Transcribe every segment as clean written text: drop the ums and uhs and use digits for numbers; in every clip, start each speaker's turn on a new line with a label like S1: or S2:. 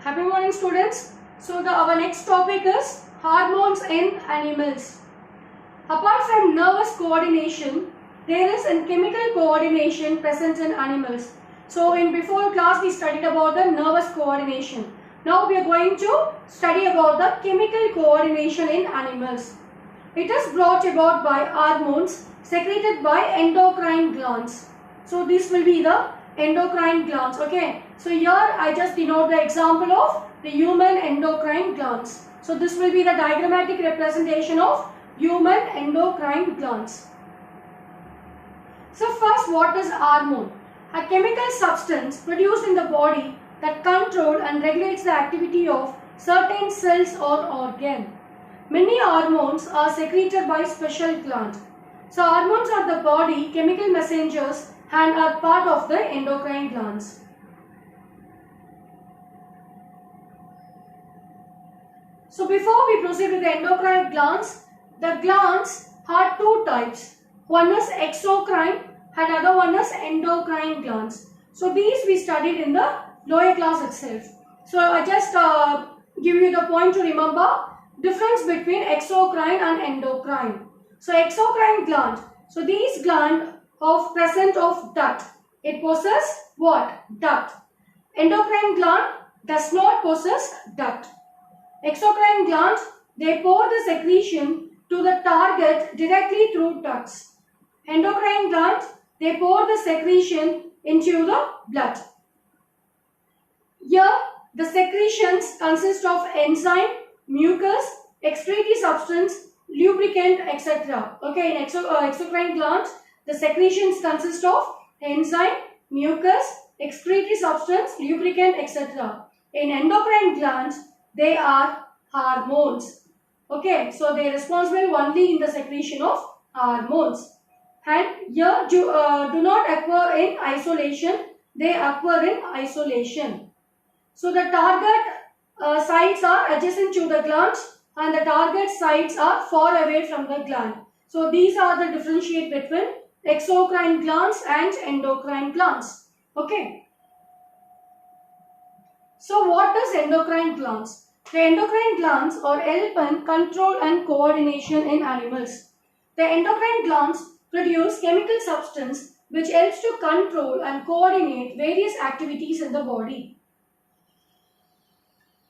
S1: Happy morning, students. So our next topic is hormones in animals. Apart from nervous coordination, there is a chemical coordination present in animals. So in before class we studied about the nervous coordination. Now we are going to study about the chemical coordination in animals. It is brought about by hormones secreted by endocrine glands. So this will be the endocrine glands. Okay. So here I just denote the example of the human endocrine glands. So this will be the diagrammatic representation of human endocrine glands. So first, what is hormone? A chemical substance produced in the body that controls and regulates the activity of certain cells or organ. Many hormones are secreted by special glands. So hormones are the body chemical messengers and are part of the endocrine glands. So before we proceed with the endocrine glands, the glands are two types. One is exocrine and other one is endocrine glands. So these we studied in the lower class itself. So I just give you the point to remember difference between exocrine and endocrine. So exocrine gland. So these gland of present of duct. It possesses what? Duct. Endocrine gland does not possess duct. Exocrine glands, they pour the secretion to the target directly through ducts. Endocrine glands, they pour the secretion into the blood. Here, the secretions consist of enzyme, mucus, excretory substance, lubricant, etc. Okay, in exocrine glands, the secretions consist of enzyme, mucus, excretory substance, lubricant, etc. In endocrine glands, they are hormones. Okay, so they are responsible only in the secretion of hormones. And here do not occur in isolation, they occur in isolation. So the target sites are adjacent to the glands and the target sites are far away from the gland. So these are the differentiate between exocrine glands and endocrine glands. Okay. So what is endocrine glands? The endocrine glands are help in control and coordination in animals. The endocrine glands produce chemical substance which helps to control and coordinate various activities in the body.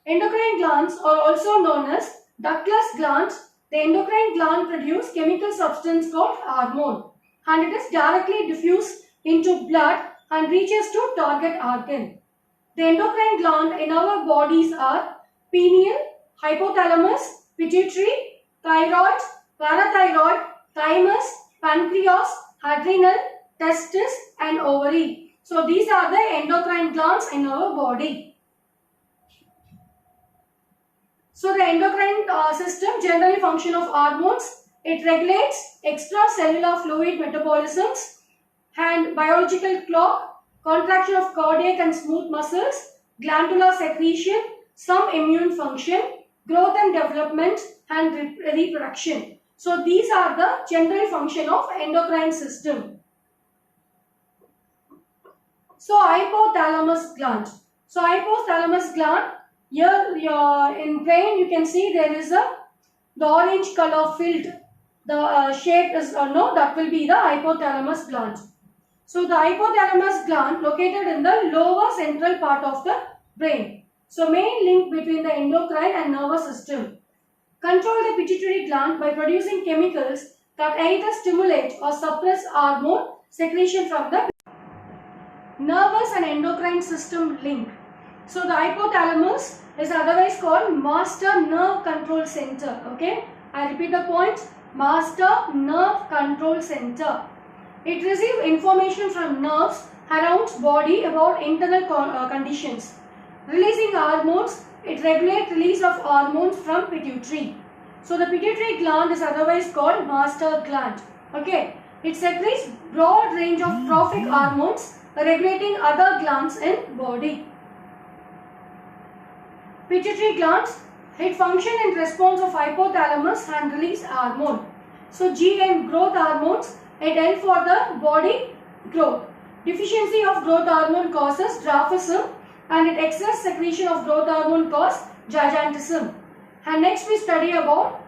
S1: Endocrine glands are also known as ductless glands. The endocrine gland produce chemical substance called hormone and it is directly diffused into blood and reaches to target organ. The endocrine gland in our bodies are pineal, hypothalamus, pituitary, thyroid, parathyroid, thymus, pancreas, adrenal, testis and ovary. So these are the endocrine glands in our body. So the endocrine system generally function of hormones. It regulates extracellular fluid metabolisms and biological clock, contraction of cardiac and smooth muscles, glandular secretion, some immune function, growth and development and reproduction. So these are the general function of endocrine system. So hypothalamus gland. So hypothalamus gland, here in brain you can see there is the orange color filled. The shape is that will be the hypothalamus gland. So the hypothalamus gland located in the lower central part of the brain. So main link between the endocrine and nervous system. Control the pituitary gland by producing chemicals that either stimulate or suppress hormone secretion from the nervous and endocrine system link. So the hypothalamus is otherwise called master nerve control center. Okay, I repeat the point. Master nerve control center. It receives information from nerves around body about internal conditions. Releasing hormones, it regulates release of hormones from pituitary. So the pituitary gland is otherwise called master gland. Okay, it secretes broad range of trophic hormones regulating other glands in body. Pituitary glands, it function in response of hypothalamus and release hormone. So GM, growth hormones, it help for the body growth. Deficiency of growth hormone causes dwarfism and its excess secretion of growth hormone cause gigantism. And next we study about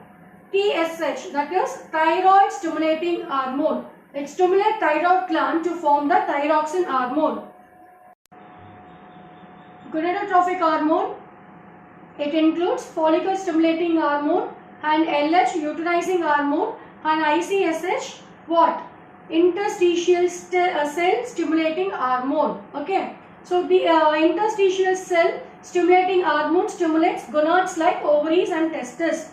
S1: TSH, that is thyroid stimulating hormone. It stimulates thyroid gland to form the thyroxine hormone. Gonadotrophic hormone, it includes follicle stimulating hormone and LH luteinizing hormone and ICSH what? Interstitial cell stimulating hormone. Okay. So the interstitial cell stimulating hormone stimulates gonads like ovaries and testes.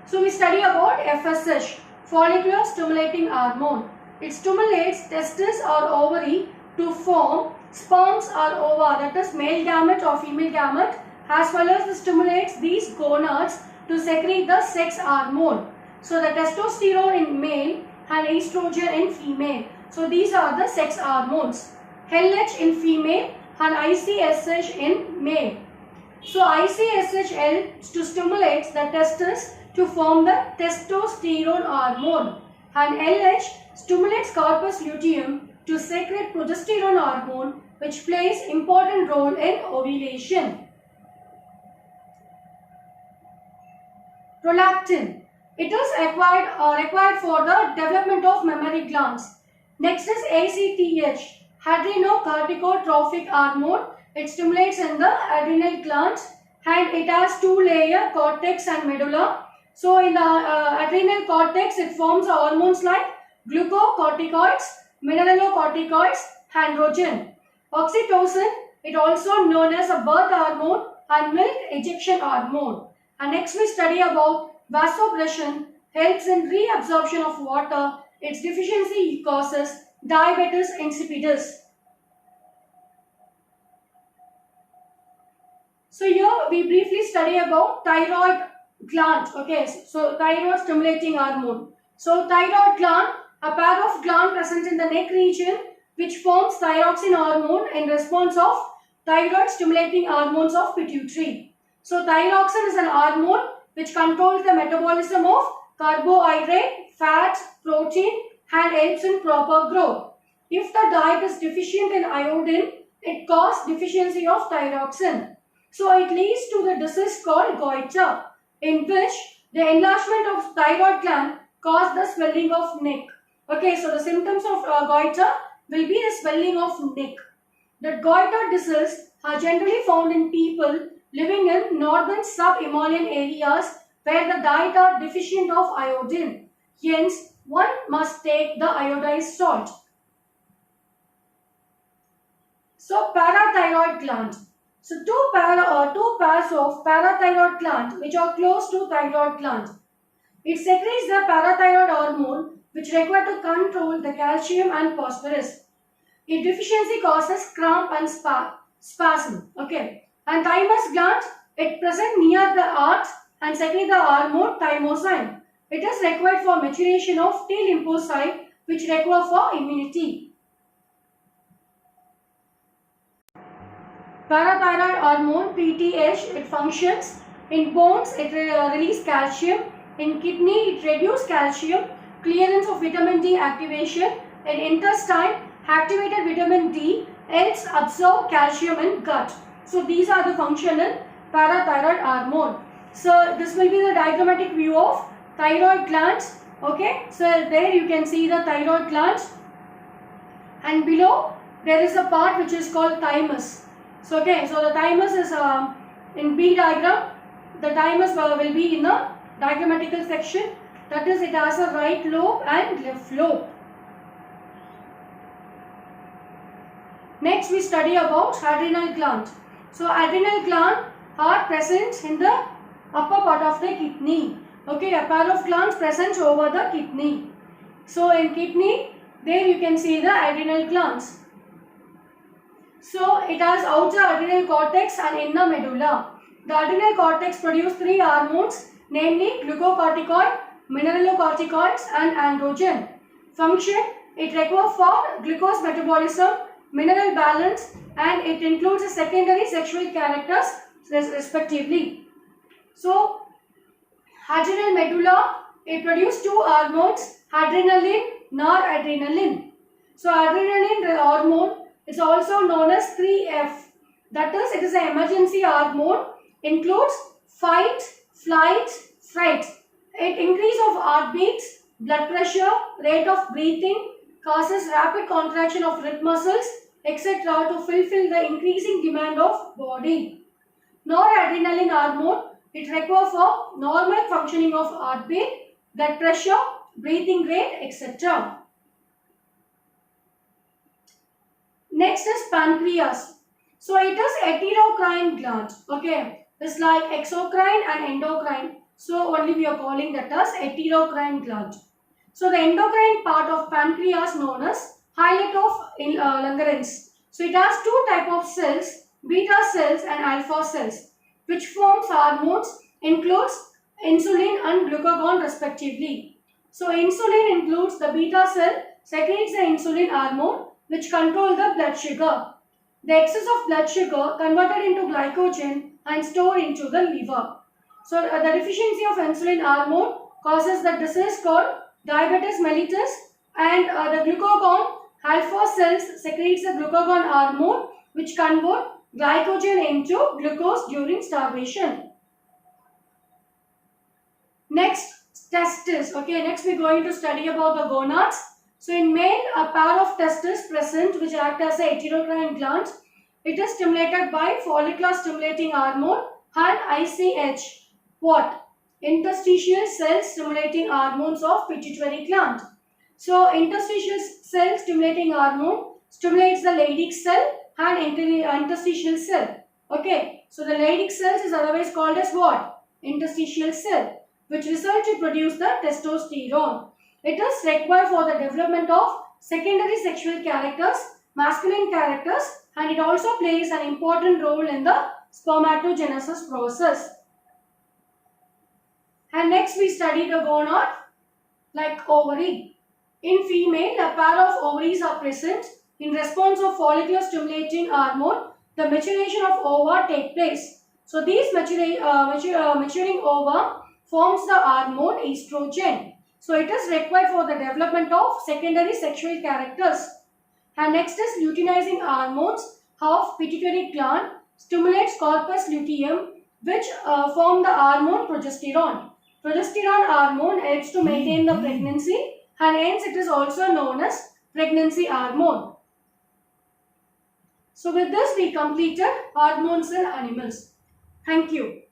S1: So we study about FSH, follicular stimulating hormone. It stimulates testes or ovary to form sperms or ova, that is male gamete or female gamete, as well as it stimulates these gonads to secrete the sex hormone. So the testosterone in male and estrogen in female. So these are the sex hormones. LH in female and ICSH in male. So ICSH helps to stimulate the testes to form the testosterone hormone, and LH stimulates corpus luteum to secrete progesterone hormone, which plays important role in ovulation. Prolactin. It is required for the development of mammary glands. Next is ACTH, adrenocorticotropic hormone. It stimulates in the adrenal glands and it has two-layer cortex and medulla. So in the adrenal cortex, it forms hormones like glucocorticoids, mineralocorticoids, androgen. Oxytocin, it also known as a birth hormone and milk ejection hormone. And next we study about vasopressin, helps in reabsorption of water. Its deficiency causes diabetes insipidus. So here we briefly study about thyroid gland. Okay, so thyroid stimulating hormone. So thyroid gland, a pair of gland present in the neck region which forms thyroxine hormone in response of thyroid stimulating hormones of pituitary. So thyroxine is an hormone which controls the metabolism of carbohydrate, fat, protein and helps in proper growth. If the diet is deficient in iodine, it causes deficiency of thyroxine. So it leads to the disease called goiter, in which the enlargement of thyroid gland causes the swelling of neck. Okay, so the symptoms of goiter will be the swelling of neck. The goiter disease are generally found in people living in northern sub-Himalayan areas where the diet are deficient of iodine. Hence, one must take the iodized salt. So parathyroid gland. So two pairs of parathyroid gland which are close to thyroid gland. It secretes the parathyroid hormone which required to control the calcium and phosphorus. Its deficiency causes cramp and spasm. Okay. And thymus gland, it present near the heart and secrete the hormone thymosin. It is required for maturation of T lymphocyte which require for immunity. Parathyroid hormone PTH, it functions in bones, it releases calcium. In kidney, it reduces calcium, clearance of vitamin D activation. In intestine, activated vitamin D helps absorb calcium in gut. So these are the function in parathyroid hormone. So this will be the diagrammatic view of thyroid glands. Okay, so there you can see the thyroid glands, and below there is a part which is called thymus. So okay, so the thymus is in B diagram. The thymus will be in the diagrammatical section. That is, it has a right lobe and left lobe. Next we study about adrenal gland. So adrenal gland are present in the upper part of the kidney. Okay, a pair of glands present over the kidney. So in kidney, there you can see the adrenal glands. So it has outer adrenal cortex and inner medulla. The adrenal cortex produces three hormones, namely glucocorticoid, mineralocorticoids and androgen. Function, it requires for glucose metabolism, mineral balance, and it includes the secondary sexual characters respectively. So adrenal medulla, it produces two hormones, adrenaline, noradrenaline. So adrenaline hormone is also known as 3F. That is, it is an emergency hormone, includes fight, flight, fright. It increase of heartbeats, blood pressure, rate of breathing, causes rapid contraction of rib muscles, etc. to fulfill the increasing demand of body. Noradrenaline hormone, it requires for normal functioning of heartbeat, blood pressure, breathing rate, etc. Next is pancreas. So it is heterocrine gland. Okay, it's like exocrine and endocrine. So only we are calling that as heterocrine gland. So the endocrine part of pancreas known as hilate of Langerhans. So it has two type of cells, beta cells and alpha cells, which forms hormones, includes insulin and glucagon respectively. So insulin includes the beta cell, secretes the insulin hormone which control the blood sugar. The excess of blood sugar converted into glycogen and stored into the liver. So the deficiency of insulin hormone causes the disease called diabetes mellitus, and the glucagon alpha cells secretes the glucagon hormone which convert glycogen into glucose during starvation. Next, testes. Okay, next we're going to study about the gonads. So in male, a pair of testes present which act as a heterocrine gland. It is stimulated by follicular stimulating hormone and ICH. What? Interstitial cell stimulating hormones of pituitary gland. So interstitial cell stimulating hormone stimulates the Leydig cell and interstitial cell. Okay, so the Leydig cells is otherwise called as what? Interstitial cell, which result to produce the testosterone. It is required for the development of secondary sexual characters, masculine characters, and it also plays an important role in the spermatogenesis process. And next we study the gonad, like ovary. In female, a pair of ovaries are present. In response of follicular stimulating hormone, the maturation of ova take place. So these maturing ova forms the hormone estrogen. So it is required for the development of secondary sexual characters. And next is luteinizing hormones of pituitary gland stimulates corpus luteum, which form the hormone progesterone. Progesterone hormone helps to maintain the pregnancy, and hence it is also known as pregnancy hormone. So with this we completed hormones in animals. Thank you.